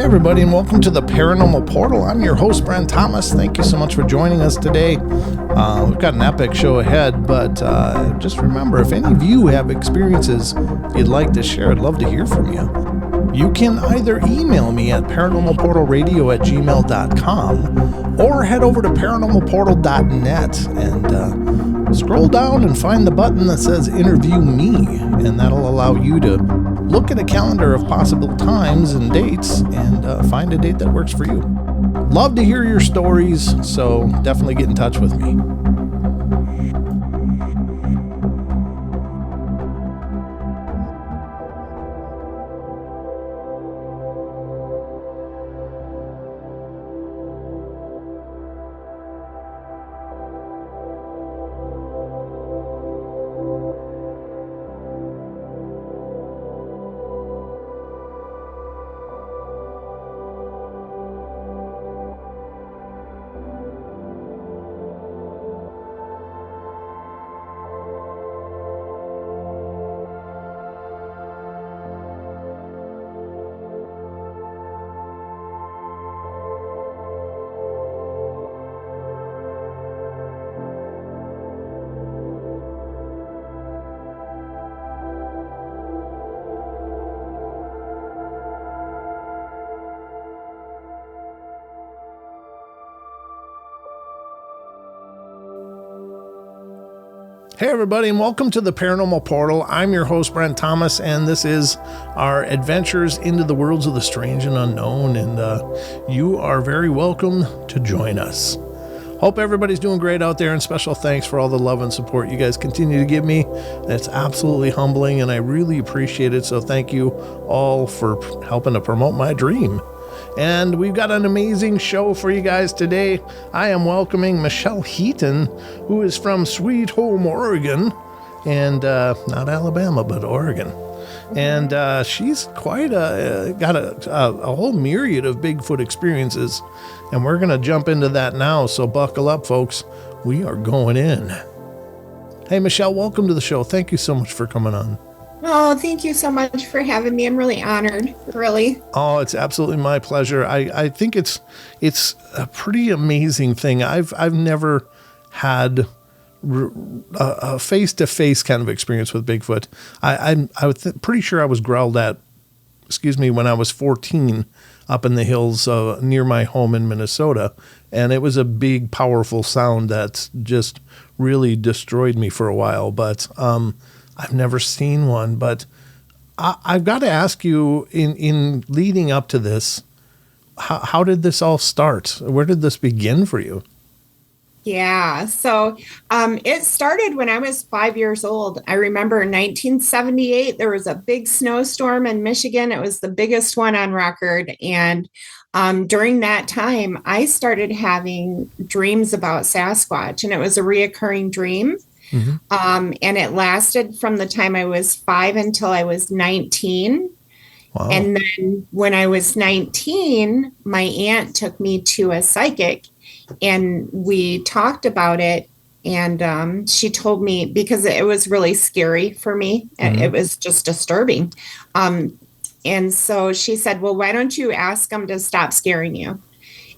everybody, and welcome to the Paranormal Portal. I'm your host, Brent Thomas. Thank you so much for joining us today. We've got an epic show ahead, but just remember, if any of you have experiences you'd like to share, I'd love to hear from you. You can either email me at paranormalportalradio@gmail.com or head over to paranormalportal.net and scroll down and find the button that says Interview Me, and that'll allow you to look at a calendar of possible times and dates and find a date that works for you. Love to hear your stories, so definitely get in touch with me. Hey everybody, and welcome to the Paranormal Portal. I'm your host, Brent Thomas, and this is our adventures into the worlds of the strange and unknown, and you are very welcome to join us. Hope everybody's doing great out there, and special thanks for all the love and support you guys continue to give me. It's absolutely humbling, and I really appreciate it, so thank you all for helping to promote my dream. And we've got an amazing show for you guys today. I am welcoming Michelle Heaton, who is from Sweet Home, Oregon, and not Alabama, but Oregon. And she's quite got a whole myriad of Bigfoot experiences, and we're going to jump into that now. So buckle up, folks. We are going in. Hey, Michelle, welcome to the show. Thank you so much for coming on. Oh, thank you so much for having me. I'm really honored, really. Oh, it's absolutely my pleasure. I think it's a pretty amazing thing. I've never had a face-to-face kind of experience with Bigfoot. I'm pretty sure I was growled at, when I was 14 up in the hills near my home in Minnesota. And it was a big, powerful sound that just really destroyed me for a while. But I've never seen one, but I've got to ask you, in leading up to this, how did this all start? Where did this begin for you? Yeah, so it started when I was 5 years old. I remember in 1978, there was a big snowstorm in Michigan. It was the biggest one on record. And during that time, I started having dreams about Sasquatch, and it was a reoccurring dream. Mm-hmm. And it lasted from the time I was 5 until I was 19. Wow. And then when I was 19, my aunt took me to a psychic, and we talked about it. And she told me, because it was really scary for me, mm-hmm. It was just disturbing. And so she said, well, why don't you ask them to stop scaring you?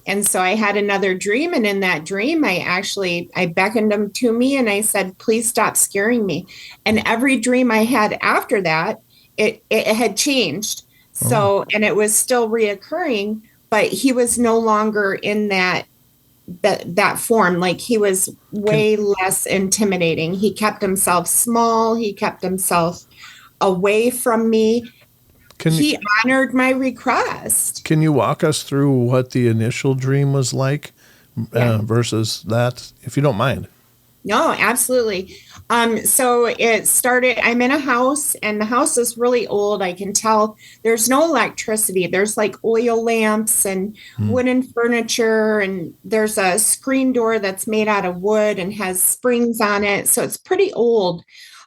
And so I had another dream, and in that dream, I beckoned them to me, and I said, please stop scaring me. And every dream I had after that, it had changed. So, and it was still reoccurring, but he was no longer in that form. Like, he was way less intimidating. He kept himself small. He kept himself away from me. He honored my request. Can you walk us through what the initial dream was like versus that, if you don't mind? No, absolutely. So it started, I'm in a house, and the house is really old. I can tell there's no electricity. There's like oil lamps and wooden furniture, and there's a screen door that's made out of wood and has springs on it. So it's pretty old.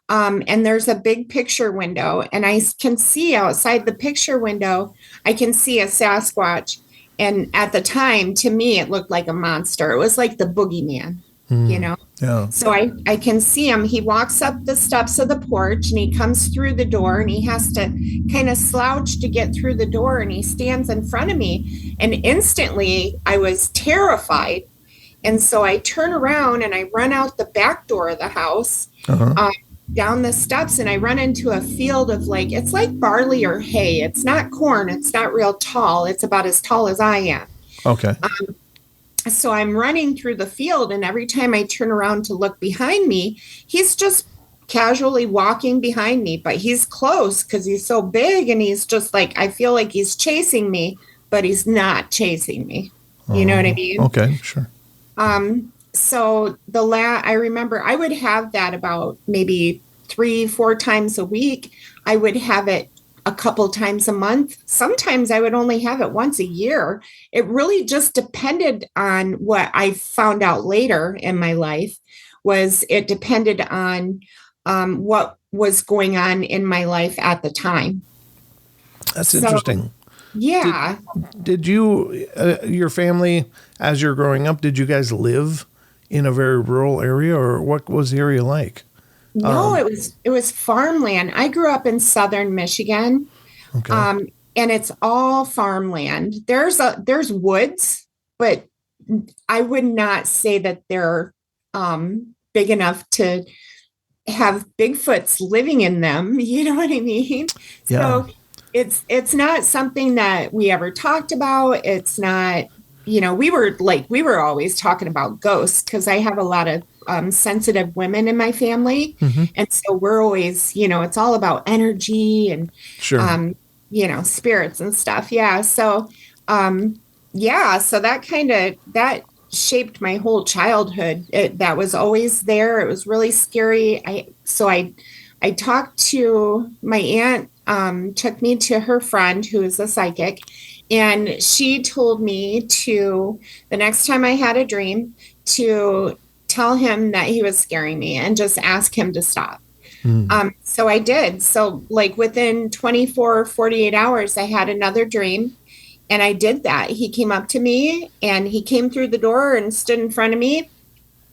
And there's a big picture window, and I can see outside the picture window, I can see a Sasquatch. And at the time, to me, it looked like a monster. It was like the boogeyman. you know. Yeah. So I can see him. He walks up the steps of the porch and he comes through the door and he has to kind of slouch to get through the door and he stands in front of me. And instantly I was terrified. And so I turn around and I run out the back door of the house, down the steps, and I run into a field of like, it's like barley or hay. It's not corn. It's not real tall. It's about as tall as I am. Okay. So I'm running through the field, and every time I turn around to look behind me, he's just casually walking behind me, but he's close because he's so big, and he's just like, I feel like he's chasing me, but he's not chasing me. You know what I mean? Okay, sure. So I remember I would have that about maybe 3-4 times a week. I would have it a couple times a month. Sometimes I would only have it once a year. It really just depended on what I found out later in my life. It depended on what was going on in my life at the time. That's interesting. Yeah. Did you, your family, as you're growing up, did you guys live in a very rural area, or what was the area like? No, it was farmland. I grew up in southern Michigan, Okay. and it's all farmland. There's woods, but I would not say that they're big enough to have Bigfoots living in them. You know what I mean? Yeah. So it's not something that we ever talked about. It's not, we were always talking about ghosts because I have a lot of sensitive women in my family. And so we're always, it's all about energy and, Sure. spirits and stuff. Yeah. So, so that shaped my whole childhood. That was always there. It was really scary. I talked to my aunt, took me to her friend who is a psychic, and she told me the next time I had a dream, to tell him that he was scaring me and just ask him to stop. So I did. So like within 24, 48 hours, I had another dream, and I did that. He came up to me and he came through the door and stood in front of me.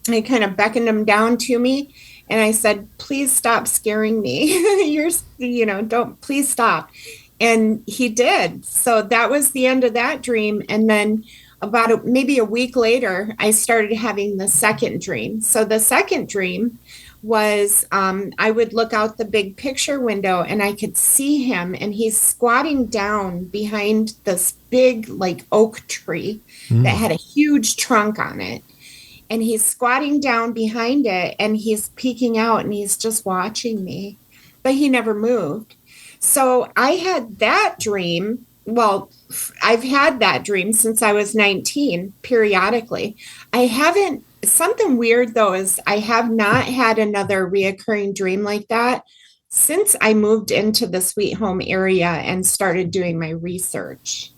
I kind of beckoned him down to me. And I said, please stop scaring me. Please stop. And he did. So that was the end of that dream. And then maybe a week later, I started having the second dream. So the second dream was I would look out the big picture window and I could see him, and he's squatting down behind this big like oak tree that had a huge trunk on it. And he's squatting down behind it and he's peeking out and he's just watching me, but he never moved. So I had that dream. Well, I've had that dream since I was 19 periodically. Something weird though, is I have not had another reoccurring dream like that since I moved into the Sweet Home area and started doing my research.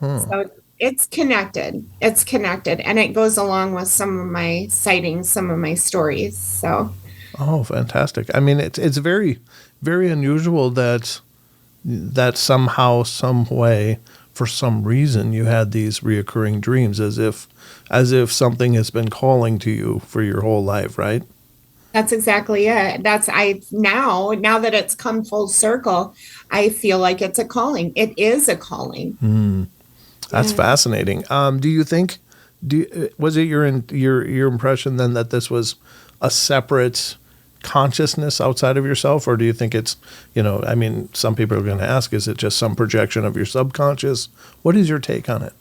So it's connected. And it goes along with some of my sightings, some of my stories. So. Oh, fantastic. I mean, it's very, very unusual that somehow, some way, for some reason, you had these reoccurring dreams as if something has been calling to you for your whole life, right? That's exactly it. Now that it's come full circle, I feel like it's a calling. It is a calling. That's fascinating. Do you think? Was it your impression then that this was a separate consciousness outside of yourself, or do you think it's, some people are going to ask, is it just some projection of your subconscious? What is your take on it?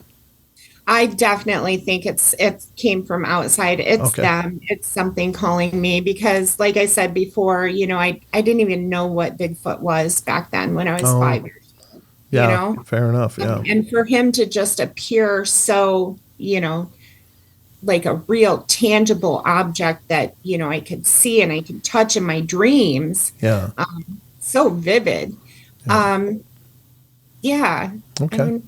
I definitely think it came from outside. It's Okay. them. It's something calling me because, like I said before, I didn't even know what Bigfoot was back then when I was 5 years old. Yeah, fair enough. Yeah. And for him to just appear so, like a real tangible object that, I could see and I could touch in my dreams. Yeah. So vivid. Yeah. Okay.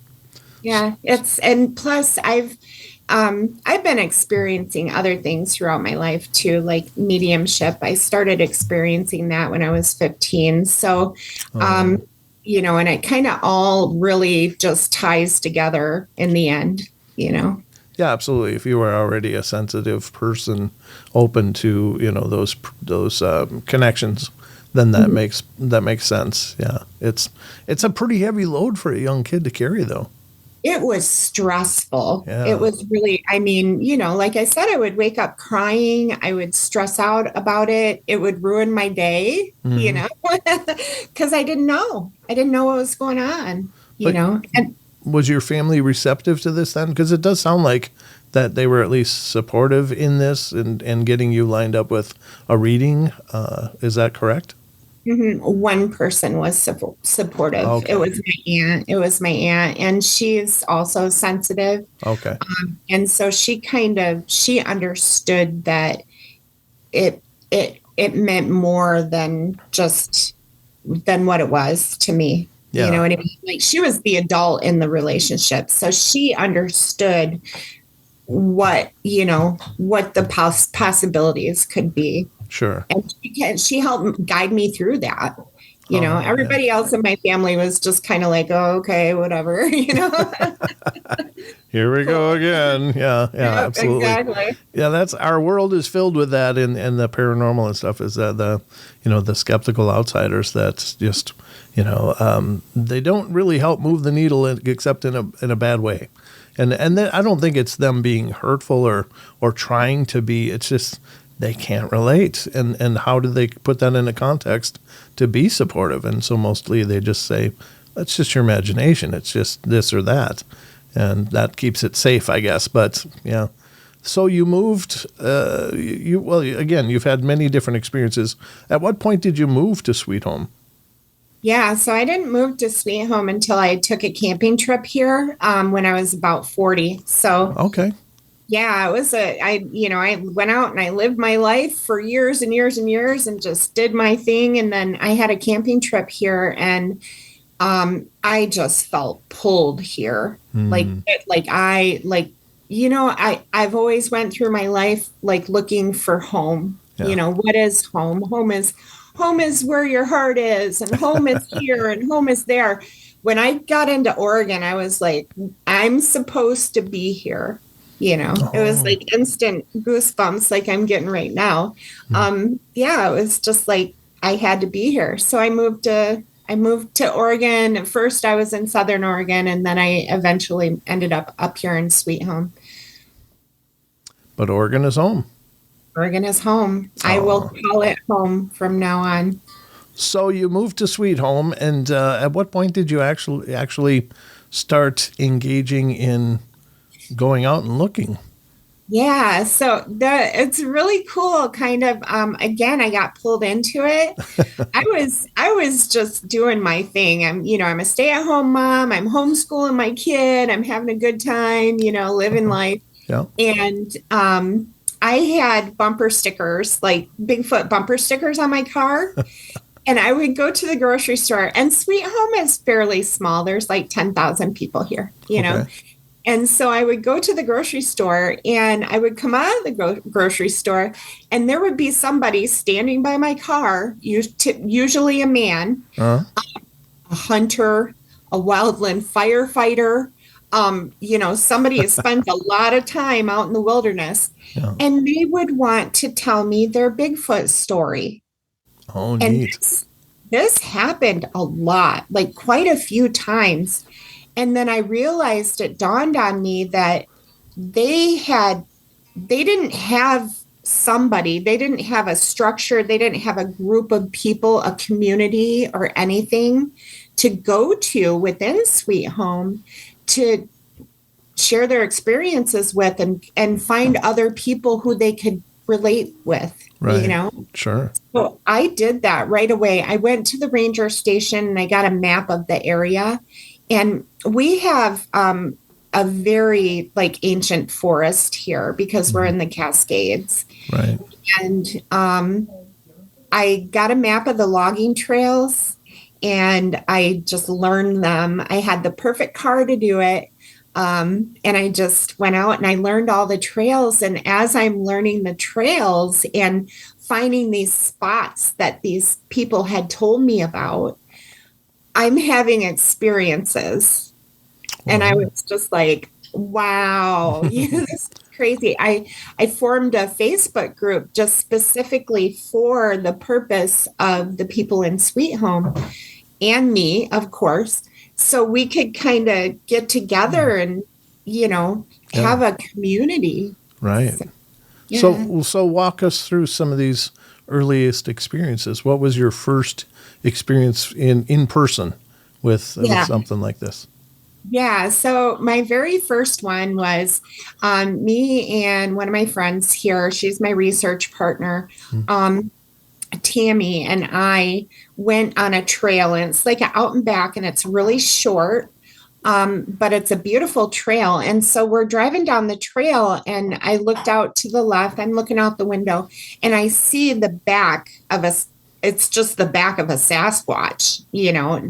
And plus I've been experiencing other things throughout my life too, like mediumship. I started experiencing that when I was 15. So, and it kind of all really just ties together in the end, Yeah, absolutely. If you were already a sensitive person, open to those connections, then that makes sense. Yeah, it's a pretty heavy load for a young kid to carry, though. It was stressful. It Yeah. was really, I mean, like I said, I would wake up crying. I would stress out about it. It would ruin my day, Hmm. because I didn't know. I didn't know what was going on, But And was your family receptive to this then? Because it does sound like that they were at least supportive in this and getting you lined up with a reading. Is that correct? one person was supportive. It Okay. was my aunt. It was my aunt, and she's also sensitive. Okay. And so she understood that it it meant more than what it was to me. You know Yeah. what I mean? Like, she was the adult in the relationship, so she understood what the possibilities could be, Sure. and she helped guide me through that. Yeah. Everybody else in my family was just kind of like, oh, okay, whatever. Here we go again. Yeah. Yeah. Yep, Absolutely. exactly. Yeah. That's our world is filled with that, and the paranormal and stuff is that the skeptical outsiders that's just they don't really help move the needle except in a bad way. And then I don't think it's them being hurtful or trying to be. It's just they can't relate. And how do they put that in a context to be supportive? And so mostly they just say, "That's just your imagination. It's just this or that," and that keeps it safe, I guess. But yeah. So you moved. Again, you've had many different experiences. At what point did you move to Sweet Home? Yeah, so I didn't move to Sweet Home until I took a camping trip here, when I was about 40. So Okay. yeah, I went out and I lived my life for years and years and years and just did my thing. And then I had a camping trip here, and I just felt pulled here. Hmm. I've always went through my life like looking for home. Yeah. What is home? Home is where your heart is, and home is here, and home is there. When I got into Oregon, I was like, I'm supposed to be here. It was Oh. like instant goosebumps, like I'm getting right now. Yeah, it was just like I had to be here. So I moved to Oregon. At first, I was in Southern Oregon, and then I eventually ended up here in Sweet Home. But Oregon is home. Oregon is home. I will Oh. call it home from now on. So you moved to Sweet Home, and at what point did you actually start engaging in going out and looking? Yeah, so it's really cool. Kind of, again, I got pulled into it. I was just doing my thing. I'm a stay-at-home mom. I'm homeschooling my kid. I'm having a good time, living life. Yeah. And I had bumper stickers, like Bigfoot bumper stickers on my car. And I would go to the grocery store, and Sweet Home is fairly small. There's like 10,000 people here. Okay. And so I would go to the grocery store, and I would come out of the grocery store, and there would be somebody standing by my car, usually a man, Uh, a hunter, a wildland firefighter, somebody who spends a lot of time out in the wilderness, yeah. and they would want to tell me their Bigfoot story. Oh, And neat. this happened a lot, like quite a few times. And then I realized, it dawned on me that they didn't have they didn't have a structure, they didn't have a group of people, a community or anything to go to within Sweet Home to share their experiences with, and find other people who they could relate with, Right. Sure. So I did that right away. I went to the ranger station and I got a map of the area. And we have a very like ancient forest here because we're in the Cascades. Right. And I got a map of the logging trails, and I just learned them. I had the perfect car to do it. And I just went out and I learned all the trails. And as I'm learning the trails and finding these spots that these people had told me about, I'm having experiences. And I Wow. was just like, Wow. Yeah, this is crazy. I formed a Facebook group just specifically for the purpose of the people in Sweet Home and me, of course, so we could kind of get together and, Yeah. have a community. Right. So, yeah. So walk us through some of these earliest experiences. What was your first experience in person with something like this? Yeah. So my very first one was me and one of my friends here. She's my research partner. Tammy and I went on a trail, and it's like out and back, and it's really short. But it's a beautiful trail. And so we're driving down the trail, and I looked out to the left. I'm looking out the window, and I see the back of it's just the back of a Sasquatch,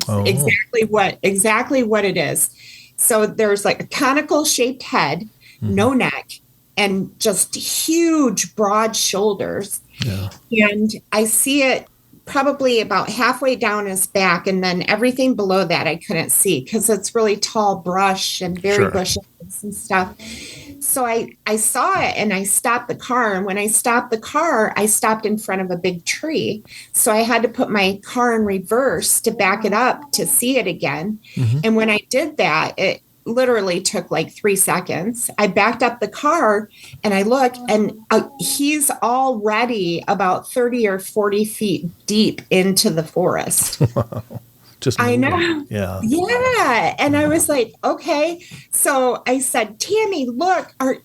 Oh. exactly what it is. So there's like a conical shaped head, no neck, and just huge broad shoulders. Yeah. And I see it probably about halfway down his back, and then everything below that I couldn't see because it's really tall brush and very bushy and stuff. So I saw it, and I stopped the car. And when I stopped the car, I stopped in front of a big tree. So I had to put my car in reverse to back it up to see it again. And when I did that, it literally took like 3 seconds. I backed up the car and I looked, and he's already about 30 or 40 feet deep into the forest. Wow. Just I moving. know. Yeah. Yeah. And I was like, okay. So I said, Tammy, look, are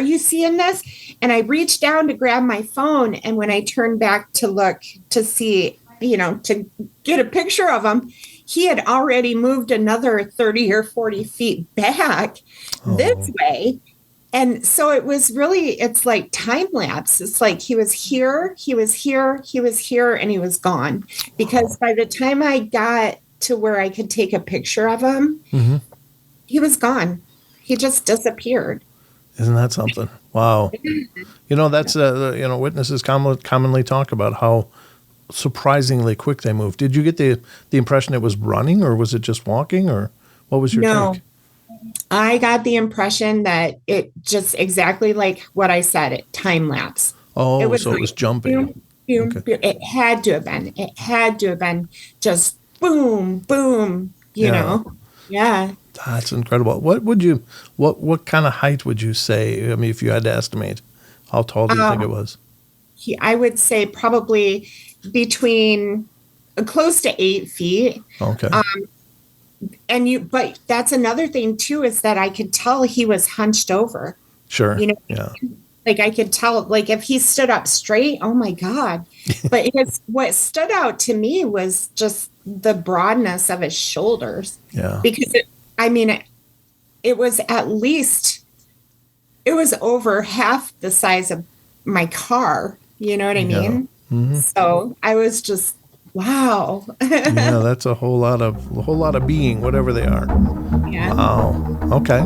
you seeing this? And I reached down to grab my phone. And when I turned back to look to see, to get a picture of him, he had already moved another 30 or 40 feet back this way. And so it's like time lapse. It's like he was here, and he was gone. Because by the time I got to where I could take a picture of him, he was gone. He just disappeared. Isn't that something? Wow. That's, witnesses commonly talk about how surprisingly quick they move. Did you get the impression it was running, or was it just walking, or what was your take? I got the impression that it just exactly like what I said, it time lapse. Oh, it was so it was jumping. Okay. It had to have been just boom, boom, you know? Yeah. That's incredible. What kind of height would you say? I mean, if you had to estimate, how tall do you think it was? I would say probably between close to 8 feet. Okay. But that's another thing too, is that I could tell he was hunched over. Sure. Yeah. Like I could tell, like if he stood up straight, oh my God. But what stood out to me was just the broadness of his shoulders. Yeah. Because it was over half the size of my car. You know what I mean? Mm-hmm. So I was just, wow. Yeah, that's a whole lot of being, whatever they are. Yeah. Wow. Okay.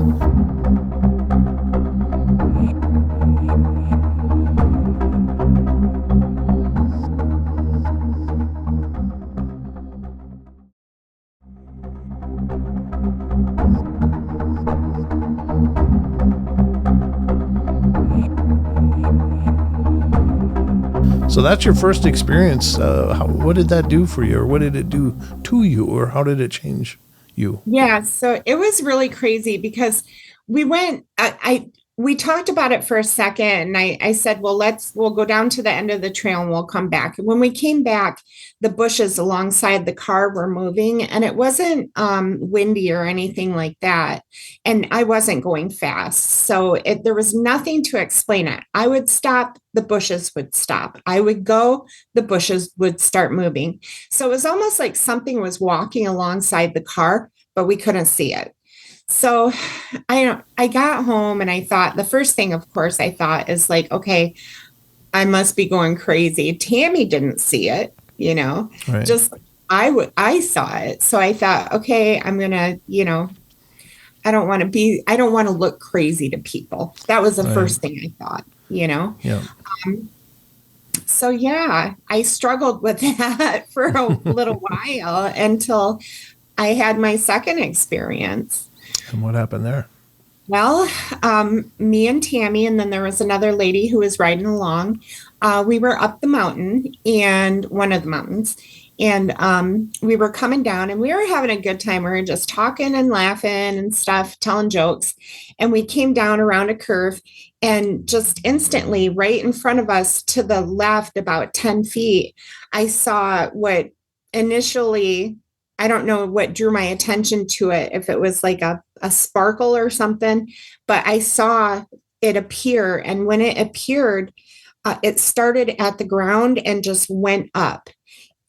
So that's your first experience. What did that do for you, or what did it do to you, or how did it change you? Yeah, so it was really crazy because we talked about it for a second, and I said, well, we'll go down to the end of the trail and we'll come back. And when we came back, the bushes alongside the car were moving, and it wasn't windy or anything like that. And I wasn't going fast. So there was nothing to explain it. I would stop, the bushes would stop. I would go, the bushes would start moving. So it was almost like something was walking alongside the car, but we couldn't see it. So I got home, and I thought, the first thing, of course, I thought is like, okay, I must be going crazy. Tammy didn't see it, Right. Just I saw it. So I thought, okay, I'm going to, I don't want to look crazy to people. That was the first thing I thought, Yeah. So yeah, I struggled with that for a little while until I had my second experience. And what happened there? Well, me and Tammy, and then there was another lady who was riding along. We were up the mountain and one of the mountains, and we were coming down and we were having a good time. We were just talking and laughing and stuff, telling jokes. And we came down around a curve and just instantly, right in front of us to the left, about 10 feet, I saw what initially, I don't know what drew my attention to it, if it was like a sparkle or something, but I saw it appear. And when it appeared, it started at the ground and just went up.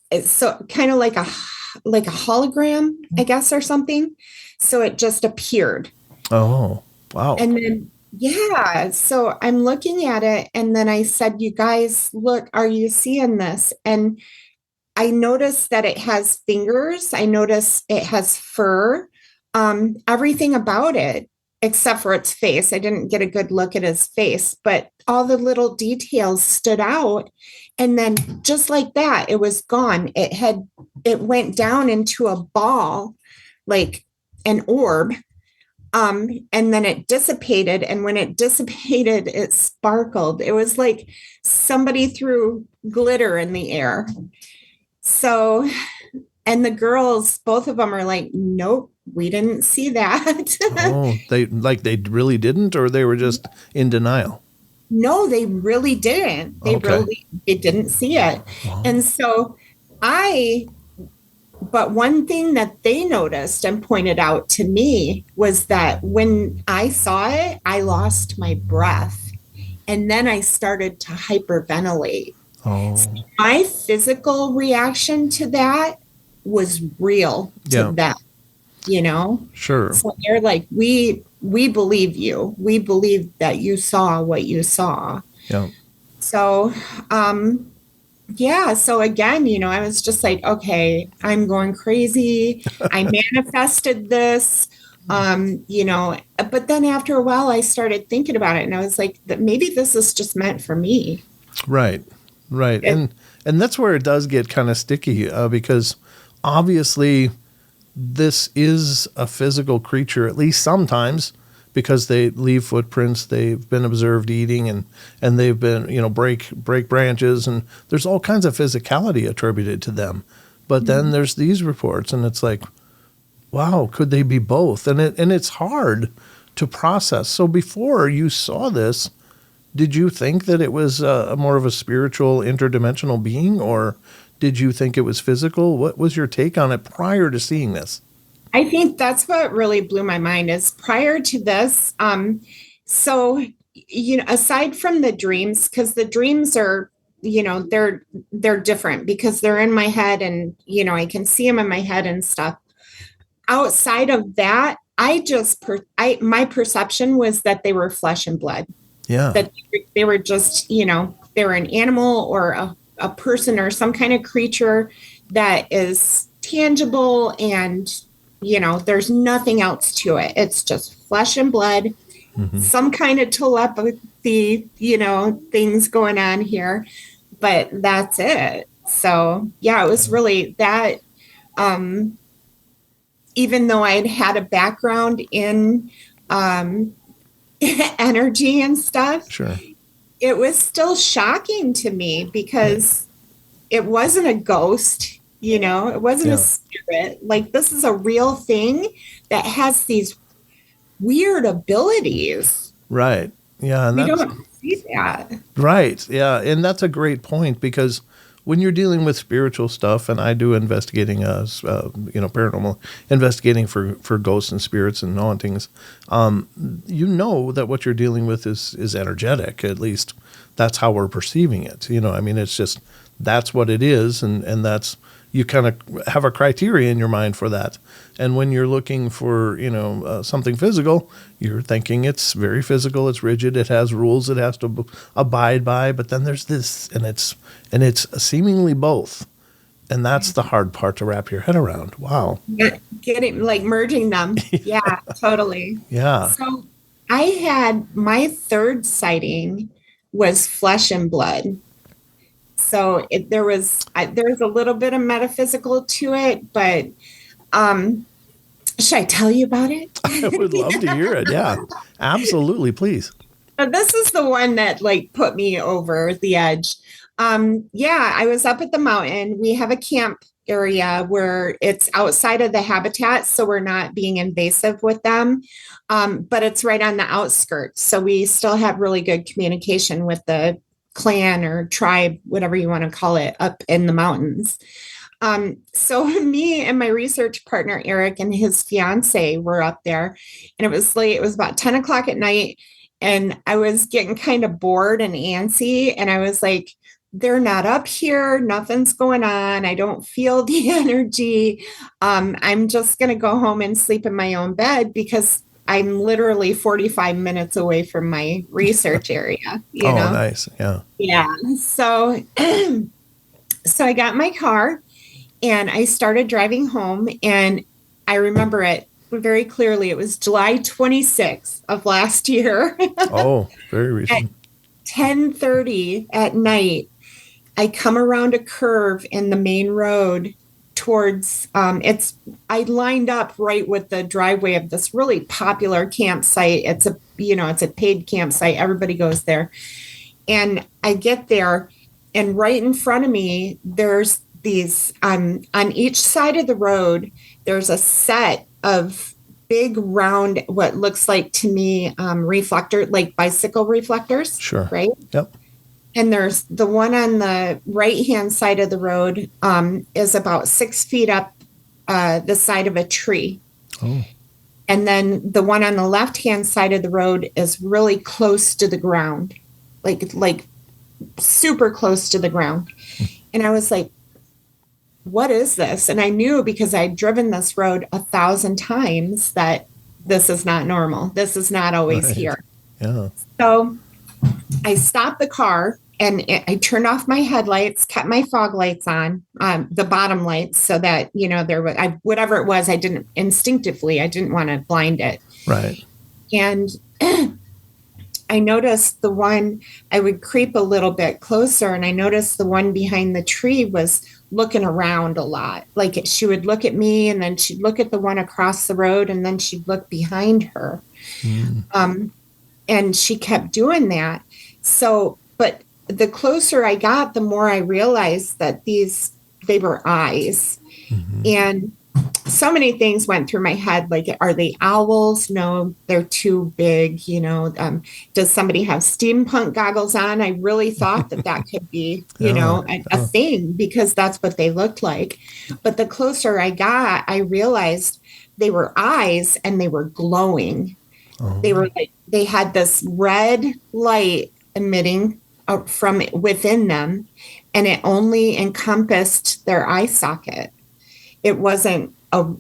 It's so kind of like a hologram, I guess, or something. So it just appeared. Oh, wow. And then yeah, so I'm looking at it and then I said, "You guys, look, are you seeing this?" And I noticed that it has fingers. I noticed it has fur. Everything about it, except for its face. I didn't get a good look at his face, but all the little details stood out. And then just like that, it was gone. It went down into a ball, like an orb. And then it dissipated. And when it dissipated, it sparkled. It was like somebody threw glitter in the air. So, and the girls, both of them are like, nope, we didn't see that. Oh, they really didn't, or they were just in denial? No, they really didn't. Okay. They didn't see it. Wow. And so but one thing that they noticed and pointed out to me was that when I saw it, I lost my breath. And then I started to hyperventilate. Oh, My physical reaction to that was real to yeah, them. sure. So they're like, we believe you. We believe that you saw what you saw. Yeah. So yeah, so again, I was just like, okay, I'm going crazy. I manifested this. But then after a while I started thinking about it and I was like, that maybe this is just meant for me. Right. Right. It, And that's where it does get kind of sticky, because obviously this is a physical creature, at least sometimes, because they leave footprints. They've been observed eating, and they've been, break branches, and there's all kinds of physicality attributed to them. But then there's these reports, and it's like, wow, could they be both? And it's hard to process. So before you saw this, did you think that it was more of a spiritual interdimensional being, or did you think it was physical? What was your take on it prior to seeing this? I think that's what really blew my mind is prior to this. So, aside from the dreams, because the dreams are, they're different because they're in my head and, I can see them in my head and stuff. Outside of that, my perception was that they were flesh and blood, Yeah. that they were just, they were an animal or a person or some kind of creature that is tangible and, there's nothing else to it. It's just flesh and blood, some kind of telepathy, things going on here, but that's it. So, yeah, it was really that. Even though I'd had a background in energy and stuff, Sure. it was still shocking to me because it wasn't a ghost, it wasn't a spirit. Like, this is a real thing that has these weird abilities. Right. Yeah. And We that's don't see that. right. Yeah. And that's a great point, because when you're dealing with spiritual stuff, and I do investigating, paranormal investigating for ghosts and spirits and hauntings, you know that what you're dealing with is energetic. At least that's how we're perceiving it. It's just, that's what it is. And that's, you kind of have a criteria in your mind for that. And when you're looking for, something physical, you're thinking it's very physical, it's rigid, it has rules it has to abide by. But then there's this, and it's seemingly both. And that's the hard part to wrap your head around. Wow. Getting like merging them. Yeah, totally. Yeah. So I had my third sighting was flesh and blood. So there's a little bit of metaphysical to it, but Should I tell you about it? I would love to hear it. Yeah, absolutely. Please. This is the one that like put me over the edge. Yeah, I was up at the mountain. We have a camp area where it's outside of the habitat, so we're not being invasive with them. But it's right on the outskirts. So we still have really good communication with the clan or tribe, whatever you want to call it, up in the mountains. So me and my research partner, Eric, and his fiance were up there, and it was late. It was about 10 o'clock at night. And I was getting kind of bored and antsy. And I was like, they're not up here. Nothing's going on. I don't feel the energy. I'm just going to go home and sleep in my own bed because I'm literally 45 minutes away from my research area. You know? Nice. Yeah. Yeah. So, so I got my car and I started driving home, and I remember it very clearly. It was July 26th of last year. Oh, very recent. At 10:30 at night, I come around a curve in the main road towards I lined up right with the driveway of this really popular campsite. It's a paid campsite. Everybody goes there. And I get there, and right in front of me, there's these on each side of the road, there's a set of big round, what looks like to me, reflector, like bicycle reflectors. Sure. Right. Yep. And there's the one on the right-hand side of the road is about 6 feet up the side of a tree. Oh. And then the one on the left-hand side of the road is really close to the ground, like super close to the ground. And I was like, what is this? And I knew because I'd driven this road 1,000 times that this is not normal. This is not always here. Yeah. So I stopped the car and I turned off my headlights, kept my fog lights on, the bottom lights, so that, there was, whatever it was, I didn't want to blind it. Right. And I noticed the one, I would creep a little bit closer, and I noticed the one behind the tree was looking around a lot. Like she would look at me, and then she'd look at the one across the road, and then she'd look behind her. And she kept doing that. So, but the closer I got, the more I realized that they were eyes. Mm-hmm. And so many things went through my head. Like, are they owls? No, they're too big. Does somebody have steampunk goggles on? I really thought that could be, a thing, because that's what they looked like. But the closer I got, I realized they were eyes, and they were glowing. Oh. They had this red light emitting from within them, and it only encompassed their eye socket. It wasn't a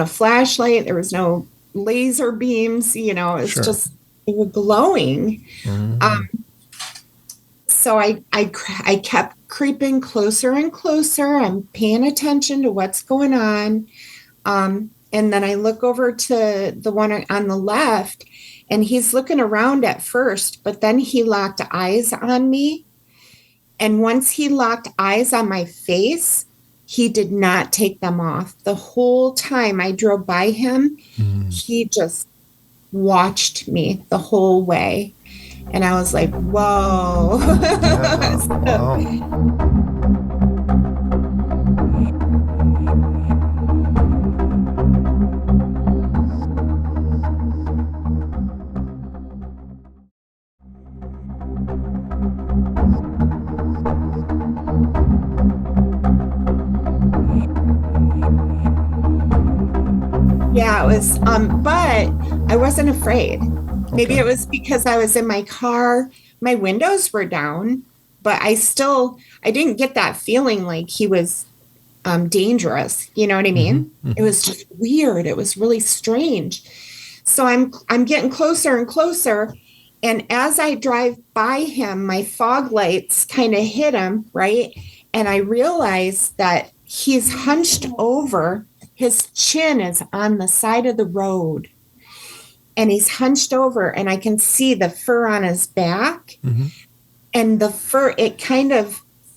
flashlight. There was no laser beams, it was just, they were glowing. Mm-hmm. So I kept creeping closer and closer. I'm paying attention to what's going on. And then I look over to the one on the left, and he's looking around at first, but then he locked eyes on me. And once he locked eyes on my face, he did not take them off. The whole time I drove by him, he just watched me the whole way. And I was like, whoa. Yeah, wow. Yeah, it was, but I wasn't afraid. Maybe it was because I was in my car, my windows were down, but I didn't get that feeling like he was dangerous. You know what I mean? Mm-hmm. It was just weird. It was really strange. So I'm getting closer and closer. And as I drive by him, my fog lights kind of hit him, right? And I realized that he's hunched over. His chin is on the side of the road, and he's hunched over, and I can see the fur on his back. Mm-hmm. And the fur,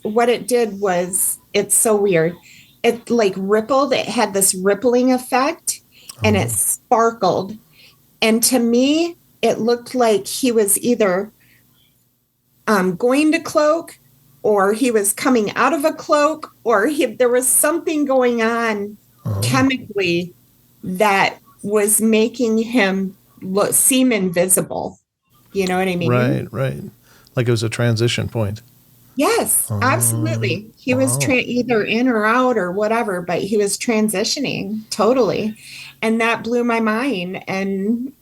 what it did was, it's so weird. It like rippled. It had this rippling effect. and it sparkled. And to me, it looked like he was either going to cloak, or he was coming out of a cloak, or there was something going on chemically that was making him seem invisible. You know what I mean? Right. Like it was a transition point. Yes, absolutely. He was either in or out or whatever, but he was transitioning totally. And that blew my mind. And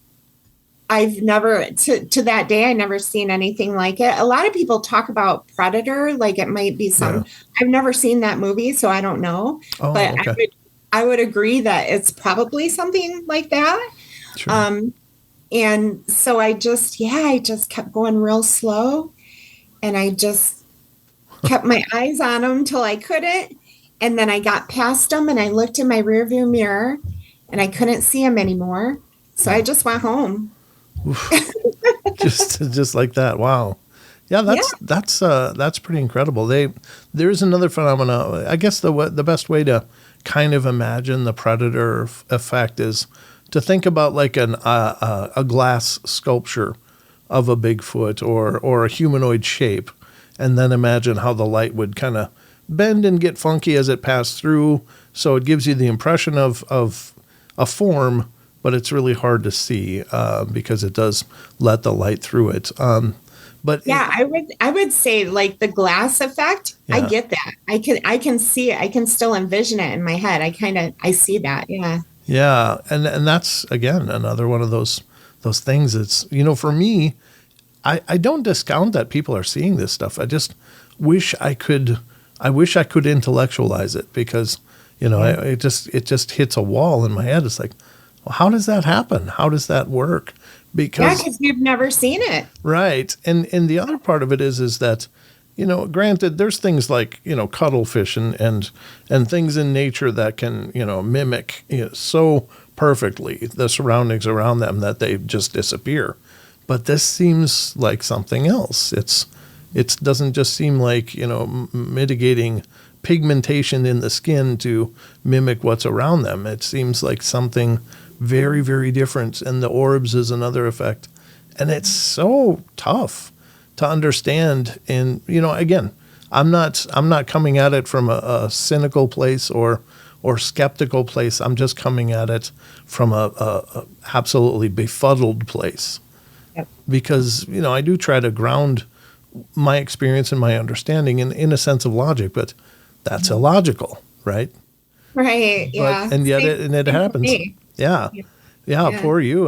I've never, to that day, I never seen anything like it. A lot of people talk about Predator, like it might be some, I've never seen that movie, so I don't know. But okay. I would agree that it's probably something like that. Sure. And so I just kept going real slow, and I just kept my eyes on him till I couldn't. And then I got past him and I looked in my rearview mirror and I couldn't see him anymore. So I just went home. just like that. Wow. Yeah, that's pretty incredible. There's another phenomena. I guess the best way to kind of imagine the predator effect is to think about like a glass sculpture of a Bigfoot or a humanoid shape, and then imagine how the light would kind of bend and get funky as it passed through. So it gives you the impression of a form, but it's really hard to see because it does let the light through it. But I would say like the glass effect. Yeah. I get that. I can see it. I can still envision it in my head. I see that. Yeah. Yeah, and that's again another one of those things. It's, for me, I don't discount that people are seeing this stuff. I just wish I could intellectualize it, because it just hits a wall in my head. It's like, well, how does that happen? How does that work? Because you've never seen it. Right. And the other part of it is that, granted, there's things like, cuttlefish and things in nature that can, mimic so perfectly the surroundings around them that they just disappear. But this seems like something else. It doesn't just seem like, mitigating pigmentation in the skin to mimic what's around them. It seems like something very, very different. And the orbs is another effect. And it's so tough to understand. And, again, I'm not coming at it from a cynical place or skeptical place. I'm just coming at it from a absolutely befuddled place. Yep. Because, I do try to ground my experience and my understanding in a sense of logic, but that's illogical, right? Right. Yeah. And yet it happens. Yeah. Poor you.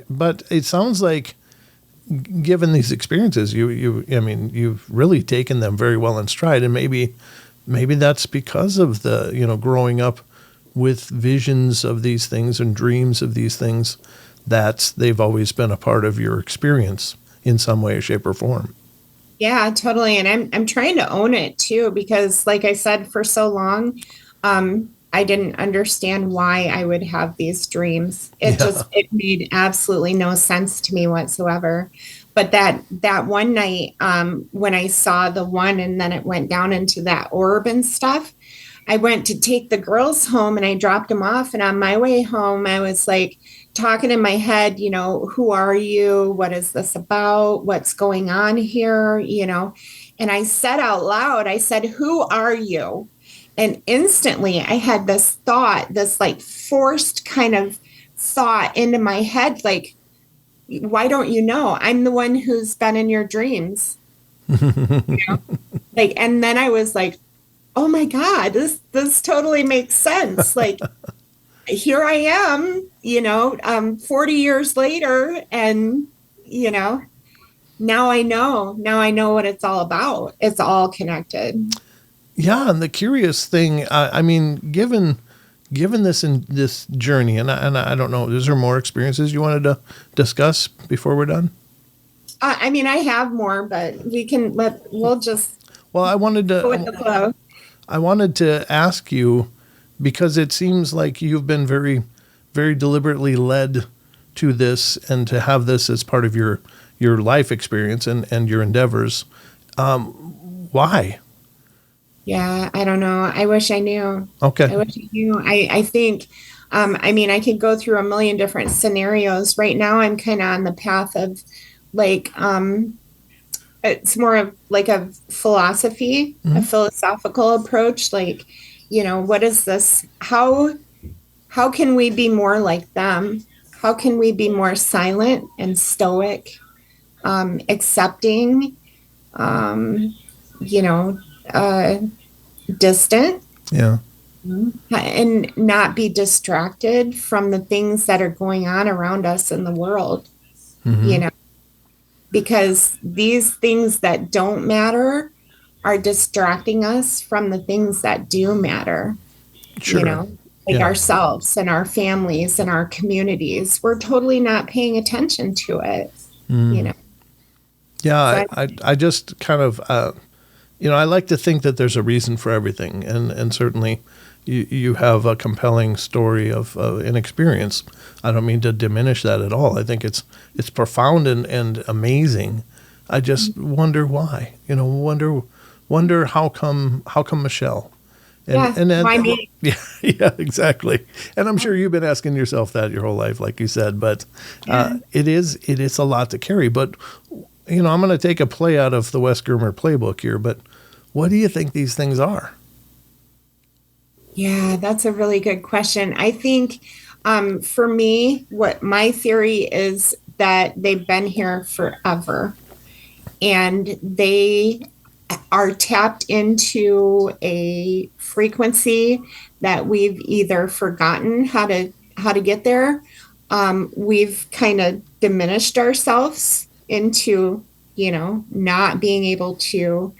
But it sounds like, given these experiences, you've really taken them very well in stride, and maybe that's because of the growing up with visions of these things and dreams of these things, that they've always been a part of your experience in some way, shape, or form. Yeah, totally. And I'm trying to own it too, because like I said, for so long, I didn't understand why I would have these dreams. It made absolutely no sense to me whatsoever. But that one night, when I saw the one and then it went down into that orb and stuff, I went to take the girls home and I dropped them off. And on my way home, I was like talking in my head, who are you? What is this about? What's going on here? And I said out loud, I said, who are you? And instantly I had this thought, this like forced kind of thought into my head, like, why don't you know? I'm the one who's been in your dreams. Like, and then I was like, oh my God, this totally makes sense. Like, here I am, 40 years later, and, now I know what it's all about. It's all connected. Yeah. And the curious thing, given this journey, and I don't know, is there more experiences you wanted to discuss before we're done? I have more, but we'll just. Well, I wanted to. Go with the flow. I wanted to ask you, because it seems like you've been very, very deliberately led to this and to have this as part of your life experience and your endeavors. Why? Yeah, I don't know. I wish I knew. Okay. I wish I knew. I think, I mean, I could go through a million different scenarios. Right now, I'm kind of on the path of like, it's more of like a philosophy, a Mhm. philosophical approach. Like, what is this? How can we be more like them? How can we be more silent and stoic, accepting, um, you know, uh, distant, Yeah. and not be distracted from the things that are going on around us in the world, you Hmm. know, because these things that don't matter are distracting us from the things that do matter, Sure. like Yeah. ourselves and our families and our communities. We're totally not paying attention to it, you Mm. know. Yeah. So I just kind of, I like to think that there's a reason for everything, and certainly you have a compelling story of an experience. I don't mean to diminish that at all. I think it's profound and amazing. I just wonder why. Wonder how come Michelle, yeah, and why then me? yeah, yeah, exactly. And I'm sure you've been asking yourself that your whole life, like you said. But Yeah. it is a lot to carry. But I'm going to take a play out of the Wes Germer playbook here. But what do you think these things are? Yeah, that's a really good question. I think, for me, what my theory is that they've been here forever and they are tapped into a frequency that we've either forgotten how to get there. We've kind of diminished ourselves into, not being able to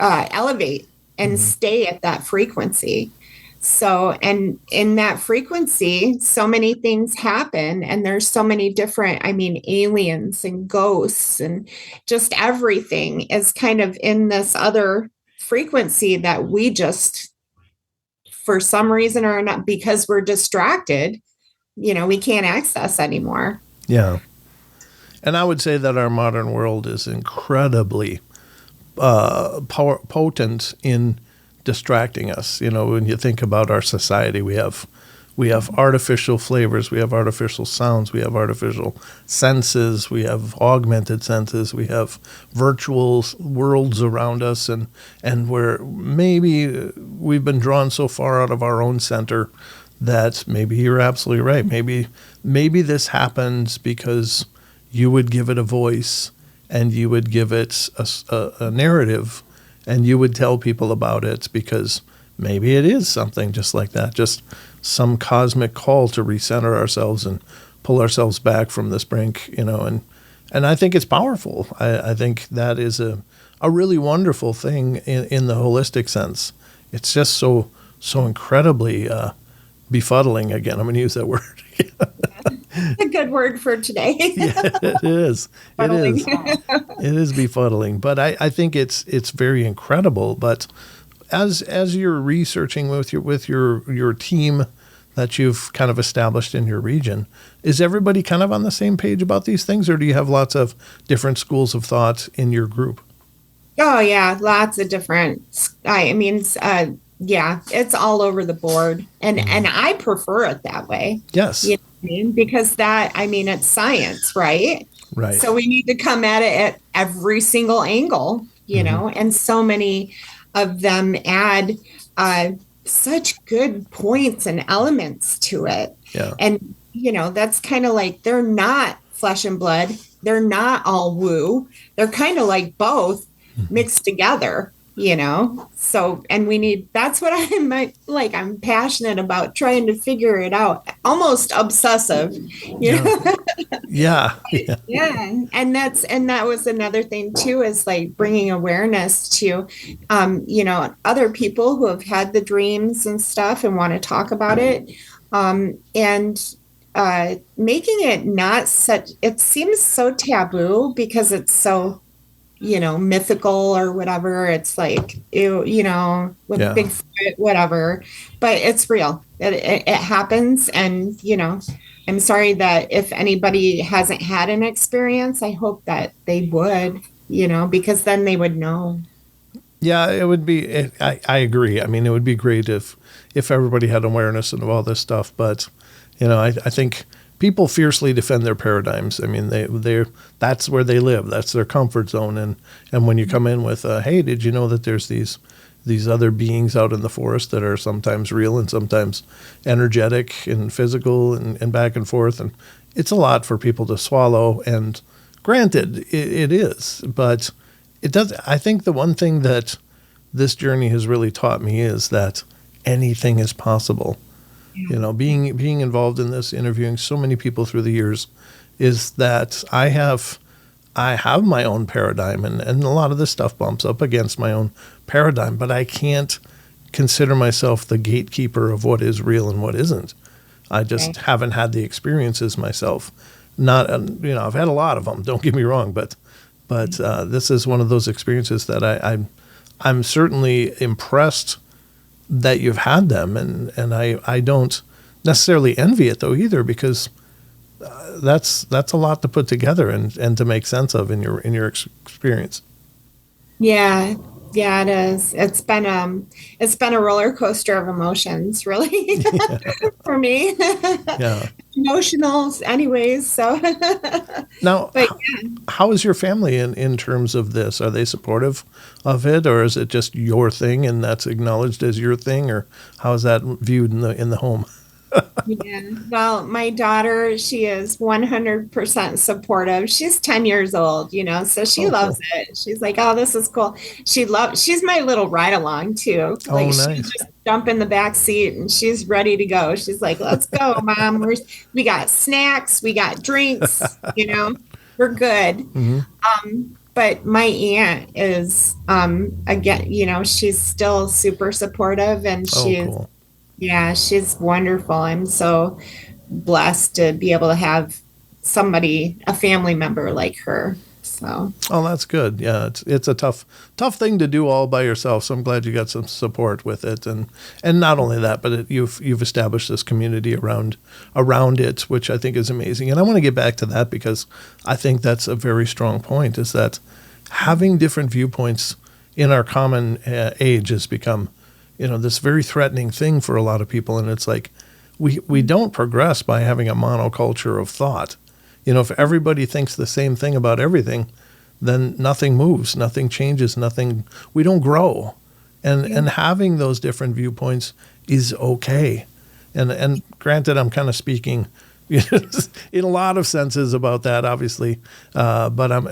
elevate and Mhm. stay at that frequency. So, and in that frequency, so many things happen, and there's so many different, I mean, aliens and ghosts, and just everything is kind of in this other frequency that we just, for some reason or not, because we're distracted, we can't access anymore. Yeah. And I would say that our modern world is incredibly potent in distracting us. When you think about our society, we have artificial flavors, we have artificial sounds, we have artificial senses, we have augmented senses, we have virtual worlds around us, and where maybe we've been drawn so far out of our own center that maybe you're absolutely right. Maybe this happens because you would give it a voice and you would give it a narrative and you would tell people about it because maybe it is something just like that, just some cosmic call to recenter ourselves and pull ourselves back from this brink, and I think it's powerful. I think that is a really wonderful thing in the holistic sense. It's just so incredibly befuddling. Again, I'm going to use that word. A good word for today. Yeah, it is. It Fuddling. is. It is befuddling, but I think it's very incredible. But as you're researching with your team that you've kind of established in your region, is everybody kind of on the same page about these things, or do you have lots of different schools of thought in your group? Oh yeah, lots of different. I mean, yeah, it's all over the board, and Mhm. I prefer it that way. You Yes. know what I mean? Because that, I mean, it's science, right? Right. So we need to come at it at every single angle, Hmm. and so many of them add uh, such good points and elements to it, Yeah. and that's kind of like they're not flesh and blood. They're not all woo. They're kind of like both Hmm. mixed together, so, and we need, that's what like I'm passionate about, trying to figure it out, almost obsessive, you Yeah. know. Yeah. Yeah. Yeah, and that was another thing too, is like bringing awareness to other people who have had the dreams and stuff and want to talk about it, and making it not such, it seems so taboo because it's so mythical or whatever. It's like, with Yeah. Bigfoot, whatever, but it's real. It happens. And, I'm sorry that if anybody hasn't had an experience, I hope that they would, because then they would know. Yeah, it would be. I agree. I mean, it would be great if everybody had awareness of all this stuff. But I think people fiercely defend their paradigms. I mean, they that's where they live. That's their comfort zone. And when you come in with, hey, did you know that there's these other beings out in the forest that are sometimes real and sometimes energetic and physical and back and forth, and it's a lot for people to swallow. And granted, it is, but it does. I think the one thing that this journey has really taught me is that anything is possible. Being involved in this, interviewing so many people through the years, is that I have my own paradigm, and a lot of this stuff bumps up against my own paradigm, but I can't consider myself the gatekeeper of what is real and what isn't. I just haven't had the experiences myself. Not, I've had a lot of them. Don't get me wrong, but this is one of those experiences that I'm certainly impressed that you've had them, and I don't necessarily envy it though either, because that's a lot to put together and to make sense of in your experience. Yeah, yeah, it is. It's been a roller coaster of emotions, really, for me. Yeah. Emotional, anyways. So, Now, but how is your family in terms of this? Are they supportive of it, or is it just your thing and that's acknowledged as your thing, or how is that viewed in the home? yeah. Well, my daughter, she is 100% supportive. She's 10 years old, so she Oh, loves cool. it. She's like, "Oh, this is cool." She's my little ride along too. Oh, Like she'll nice. just jump in the back seat and she's ready to go. She's like, "Let's go, Mom. We got snacks, we got drinks, we're good." Hmm. But my aunt is again, she's still super supportive, and Oh, cool. yeah, she's wonderful. I'm so blessed to be able to have a family member like her. So, Oh, that's good. Yeah, it's a tough thing to do all by yourself. So I'm glad you got some support with it, and not only that, but you've established this community around it, which I think is amazing. And I want to get back to that because I think that's a very strong point. Is that having different viewpoints in our common age has become, this very threatening thing for a lot of people, and it's like we don't progress by having a monoculture of thought. If everybody thinks the same thing about everything, then nothing moves, nothing changes, we don't grow. And having those different viewpoints is okay. And granted, I'm kind of speaking in a lot of senses about that, obviously. But I'm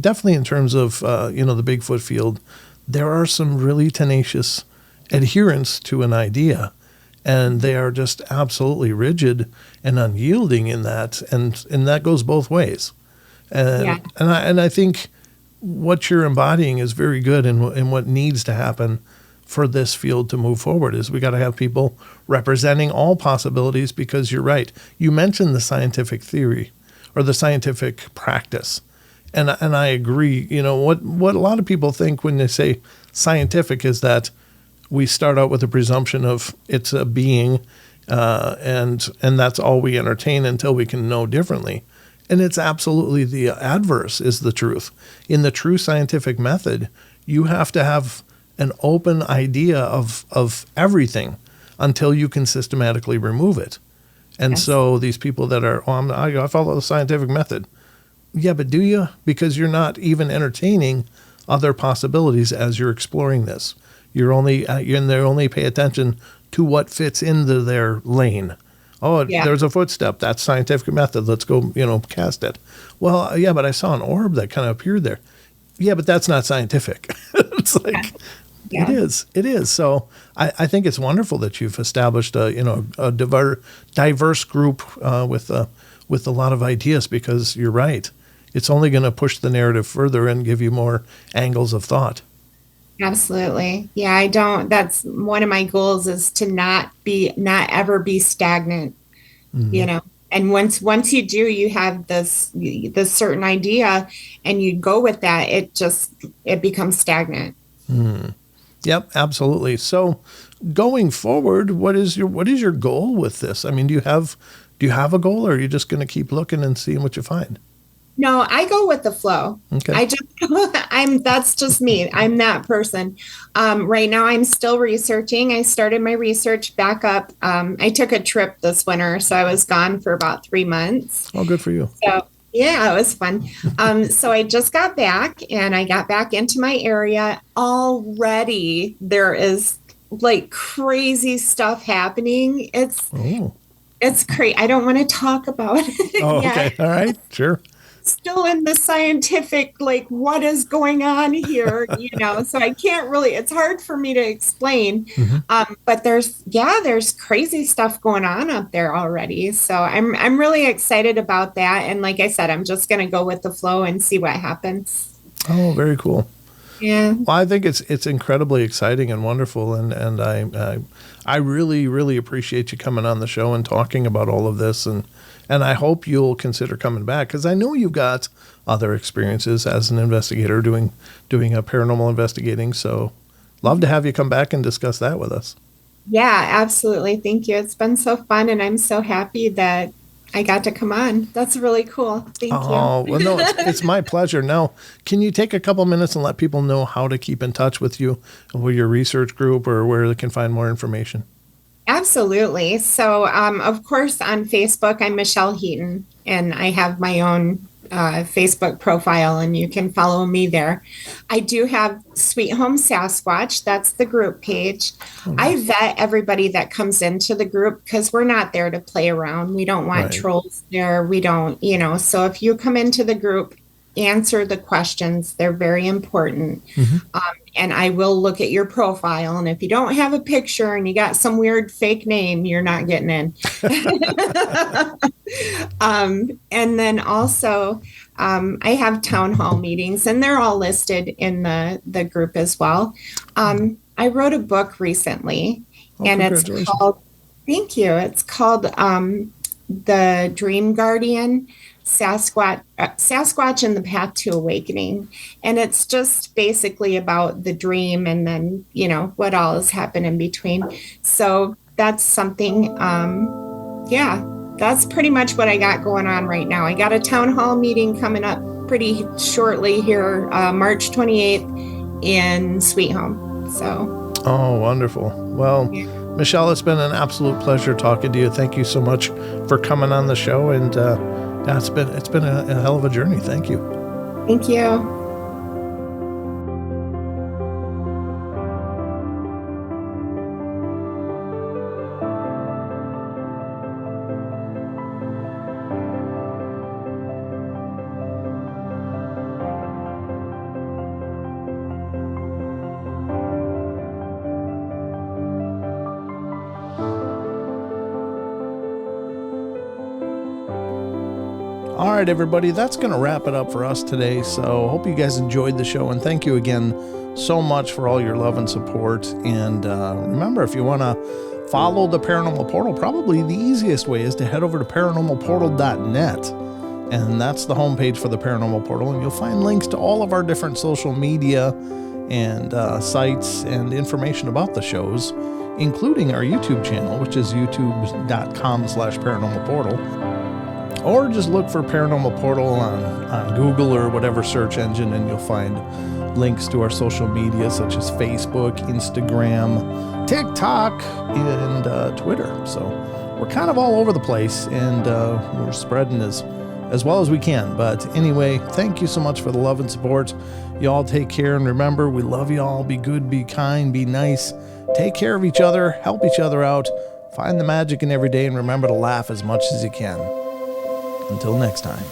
definitely in terms of, the Bigfoot field, there are some really tenacious adherents to an idea, and they are just absolutely rigid and unyielding in that, and that goes both ways. And yeah. and I think what you're embodying is very good, and what needs to happen for this field to move forward is we got to have people representing all possibilities, because you're right. You mentioned the scientific theory or the scientific practice. And I agree. What a lot of people think when they say scientific is that we start out with a presumption of it's a being, and that's all we entertain until we can know differently. And it's absolutely the adverse is the truth. In the true scientific method, you have to have an open idea of everything until you can systematically remove it. And Yes. so these people that are, I follow the scientific method. Yeah, but do you? Because you're not even entertaining other possibilities as you're exploring this. You're only they only pay attention to what fits into their lane. Oh, Yeah. there's a footstep. That's scientific method. Let's go, cast it. Well, yeah, but I saw an orb that kind of appeared there. Yeah, but that's not scientific. It's like, Yeah. It is. So I think it's wonderful that you've established a diverse group with a lot of ideas, because you're right. It's only going to push the narrative further and give you more angles of thought. Absolutely. Yeah, that's one of my goals, is to not ever be stagnant, Mm-hmm. And once you do, you have this certain idea and you go with that, it becomes stagnant. Mm. Yep, absolutely. So going forward, what is your goal with this? I mean, do you have a goal, or are you just going to keep looking and seeing what you find? No, I go with the flow. Okay. That's just me. I'm that person. Right now I'm still researching. I started my research back up. I took a trip this winter, so I was gone for about 3 months. Oh, good for you. So yeah, it was fun. So I just got back and I got back into my area. Already there is like crazy stuff happening. Oh. It's crazy. I don't want to talk about it Oh, yet. okay. All right. Sure. Still in the scientific, like what is going on here, so I can't really, it's hard for me to explain. But there's crazy stuff going on up there already, so I'm really excited about that. And like I said, I'm just going to go with the flow and see what happens. Oh, very cool. Yeah. Well, I think it's incredibly exciting and wonderful, and I really, really appreciate you coming on the show and talking about all of this, and I hope you'll consider coming back, because I know you've got other experiences as an investigator doing a paranormal investigating. So love to have you come back and discuss that with us. Yeah, absolutely. Thank you. It's been so fun, and I'm so happy that I got to come on. That's really cool. Thank you. Oh, well, no, it's my pleasure. Now, can you take a couple minutes and let people know how to keep in touch with you, with your research group, or where they can find more information? Absolutely. So, of course, on Facebook, I'm Michelle Heaton, and I have my own Facebook profile, and you can follow me there. I do have Sweet Home Sasquatch. That's the group page. I vet everybody that comes into the group, because we're not there to play around. We don't want trolls there. We don't, so if you come into the group, answer the questions. They're very important. And I will look at your profile. And if you don't have a picture and you got some weird fake name, you're not getting in. And then also, I have town hall meetings, and they're all listed in the group as well. I wrote a book recently, and it's called, thank you. It's called The Dream Guardian. Sasquatch and the Path to Awakening. And it's just basically about the dream, and then, what all has happened in between. So that's something, that's pretty much what I got going on right now. I got a town hall meeting coming up pretty shortly here, March 28th in Sweet Home. So. Oh, wonderful. Well, yeah. Michelle, it's been an absolute pleasure talking to you. Thank you so much for coming on the show, and yeah, it's been a hell of a journey. Thank you. Thank you. All right, everybody, that's going to wrap it up for us today. So hope you guys enjoyed the show, and thank you again so much for all your love and support. And remember, if you want to follow the Paranormal Portal, probably the easiest way is to head over to paranormalportal.net. And that's the homepage for the Paranormal Portal. And you'll find links to all of our different social media and sites and information about the shows, including our YouTube channel, which is youtube.com/paranormalportal. Or just look for Paranormal Portal on Google or whatever search engine, and you'll find links to our social media such as Facebook, Instagram, TikTok, and Twitter. So we're kind of all over the place, and we're spreading as well as we can. But anyway, thank you so much for the love and support. You all take care, and remember, we love you all. Be good, be kind, be nice. Take care of each other, help each other out, find the magic in every day, and remember to laugh as much as you can. Until next time.